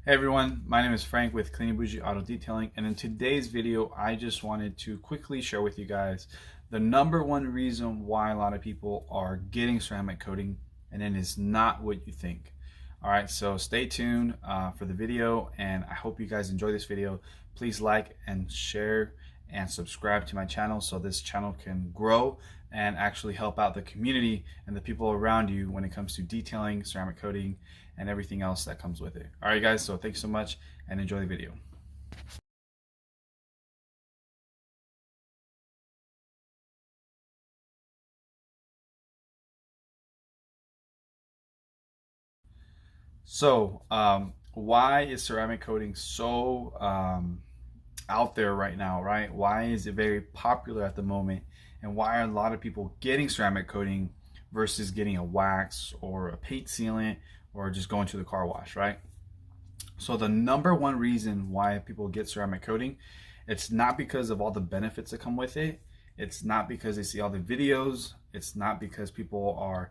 Hey everyone, my name is Frank with Cleaning Boujee Auto Detailing, and in today's video I just wanted to quickly share with you guys the number one reason why a lot of people are getting ceramic coating, and it is not what you think. Alright, so stay tuned for the video, and I hope you guys enjoy this video. Please like and share and subscribe to my channel so this channel can grow and actually help out the community and the people around you when it comes to detailing, ceramic coating, and everything else that comes with it. All right, guys, so thank you so much and enjoy the video. So, why is ceramic coating so out there right now, right? Why is it very popular at the moment? And why are a lot of people getting ceramic coating versus getting a wax or a paint sealant or just going to the car wash, right? So the number one reason why people get ceramic coating, it's not because of all the benefits that come with it. It's not because they see all the videos. It's not because people are,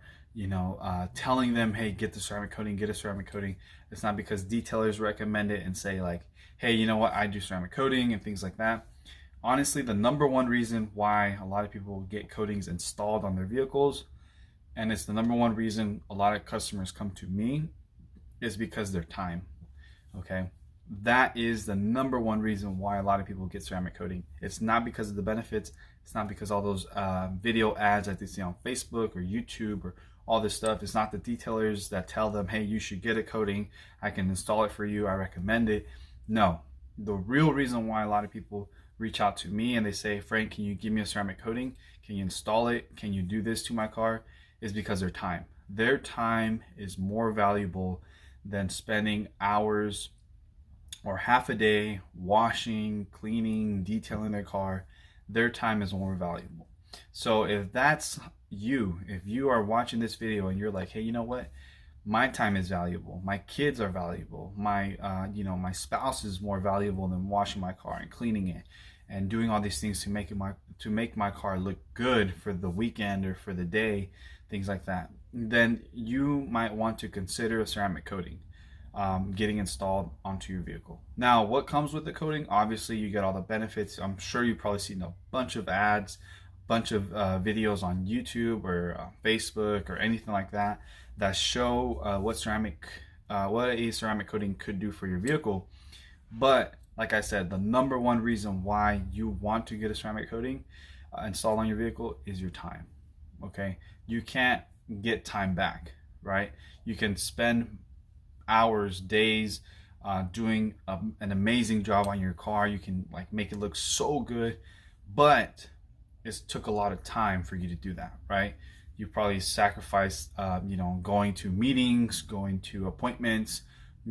telling them, hey, get the ceramic coating, get a ceramic coating. It's not because detailers recommend it and say like, hey, you know what, I do ceramic coating and things like that. Honestly, the number one reason why a lot of people get coatings installed on their vehicles, and it's the number one reason a lot of customers come to me, is because their time. Okay, that is the number one reason why a lot of people get ceramic coating. It's not because of the benefits. It's not because all those video ads that they see on Facebook or YouTube or all this stuff. It's not the detailers that tell them, hey, you should get a coating, I can install it for you, I recommend it. No, the real reason why a lot of people reach out to me and they say, Frank, can you give me a ceramic coating, can you install it, can you do this to my car, is because their time is more valuable than spending hours or half a day washing, cleaning, detailing their car. Their time is more valuable. So if that's you, if you are watching this video and you're like, hey, you know what, my time is valuable, my kids are valuable, my my spouse is more valuable than washing my car and cleaning it and doing all these things to make my car look good for the weekend or for the day, things like that, then you might want to consider a ceramic coating getting installed onto your vehicle. Now, what comes with the coating? Obviously, you get all the benefits. I'm sure you've probably seen a bunch of ads, bunch of videos on YouTube or Facebook or anything like that that show what a ceramic coating could do for your vehicle. But like I said, the number one reason why you want to get a ceramic coating installed on your vehicle is your time. Okay, you can't get time back, right? You can spend hours, days doing an amazing job on your car. You can like make it look so good, but it took a lot of time for you to do that, right? You probably sacrificed going to meetings, going to appointments,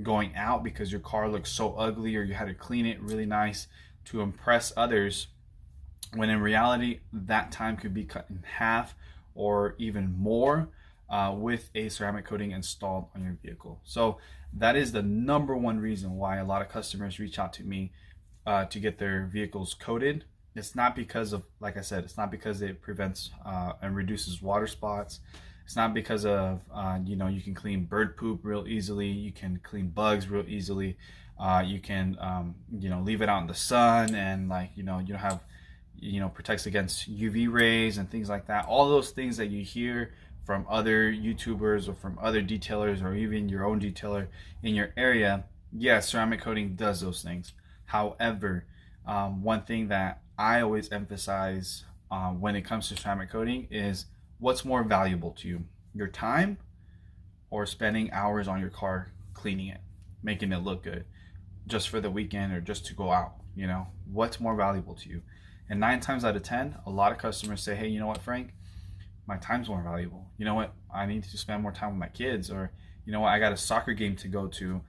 going out because your car looks so ugly, or you had to clean it really nice to impress others, when in reality that time could be cut in half or even more with a ceramic coating installed on your vehicle. So that is the number one reason why a lot of customers reach out to me to get their vehicles coated. It's not because of, like I said, it's not because it prevents and reduces water spots. It's not because of you can clean bird poop real easily, you can clean bugs real easily, you can leave it out in the sun and you don't have, protects against UV rays and things like that. All those things that you hear from other YouTubers or from other detailers or even your own detailer in your area, yes, ceramic coating does those things. However, one thing that I always emphasize when it comes to ceramic coating is what's more valuable to you, your time or spending hours on your car cleaning it, making it look good just for the weekend or just to go out. What's more valuable to you? And 9 times out of 10, a lot of customers say, hey, you know what, Frank, my time's more valuable. You know what, I need to spend more time with my kids, or you know what, I got a soccer game to go to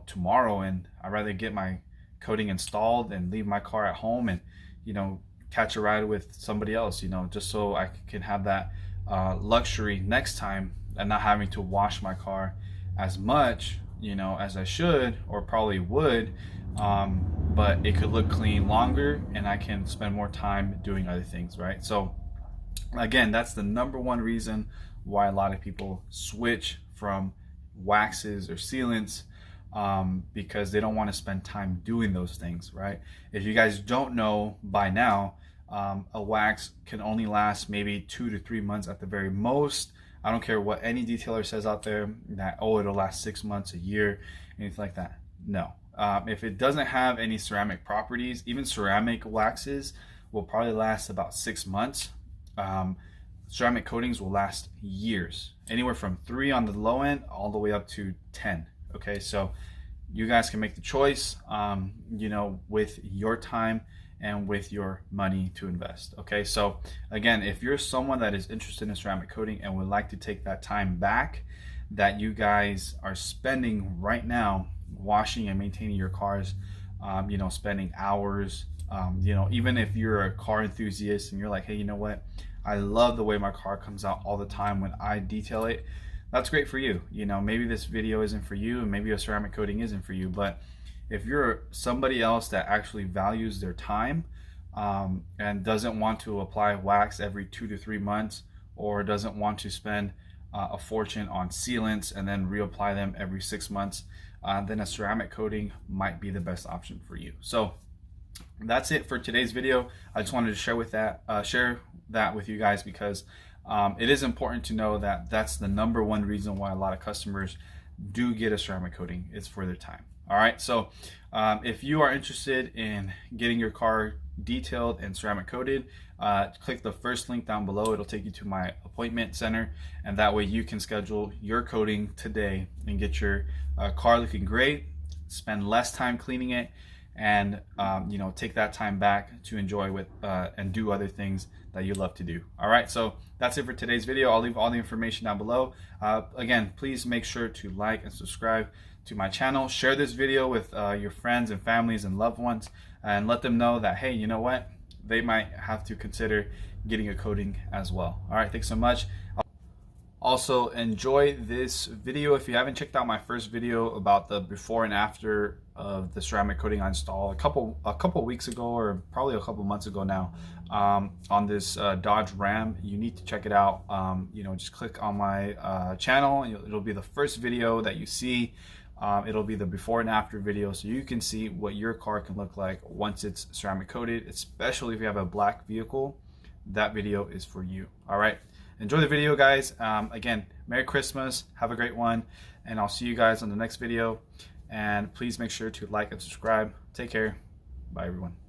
tomorrow, and I'd rather get my coating installed and leave my car at home and catch a ride with somebody else, just so I can have that luxury next time and not having to wash my car as much as I should or probably would, but it could look clean longer and I can spend more time doing other things, right? So again, that's the number one reason why a lot of people switch from waxes or sealants because they don't want to spend time doing those things, right? If you guys don't know by now, a wax can only last maybe 2 to 3 months at the very most. I don't care what any detailer says out there that, oh, it'll last 6 months, a year, anything like that. No. If it doesn't have any ceramic properties, even ceramic waxes will probably last about 6 months. Ceramic coatings will last years, anywhere from 3 on the low end all the way up to 10. Okay, so you guys can make the choice, you know, with your time and with your money to invest. Okay, so again, if you're someone that is interested in ceramic coating and would like to take that time back that you guys are spending right now washing and maintaining your cars, you know, spending hours, you know, even if you're a car enthusiast and you're like, hey, you know what, I love the way my car comes out all the time when I detail it, that's great for you. You know, maybe this video isn't for you and maybe a ceramic coating isn't for you, but if you're somebody else that actually values their time, and doesn't want to apply wax every 2 to 3 months, or doesn't want to spend a fortune on sealants and then reapply them every 6 months, then a ceramic coating might be the best option for you. So that's it for today's video. I just wanted to share that with you guys, because it is important to know that that's the number one reason why a lot of customers do get a ceramic coating. It's for their time. All right, so if you are interested in getting your car detailed and ceramic coated, click the first link down below. It'll take you to my appointment center, and that way you can schedule your coating today and get your car looking great, spend less time cleaning it, and you know, take that time back to enjoy with and do other things that you love to do. All right, so that's it for today's video. I'll leave all the information down below. Again, please make sure to like and subscribe to my channel. Share this video with your friends and families and loved ones, and let them know that, hey, you know what, they might have to consider getting a coating as well. All right, thanks so much. Also, enjoy this video. If you haven't checked out my first video about the before and after of the ceramic coating I installed a couple weeks ago, or probably a couple months ago now, on this Dodge Ram, you need to check it out. You know, just click on my channel, and it'll be the first video that you see. It'll be the before and after video, so you can see what your car can look like once it's ceramic coated, especially if you have a black vehicle. That video is for you. All right, enjoy the video, guys. Again, Merry Christmas, have a great one, and I'll see you guys on the next video. And please make sure to like and subscribe. Take care. Bye, everyone.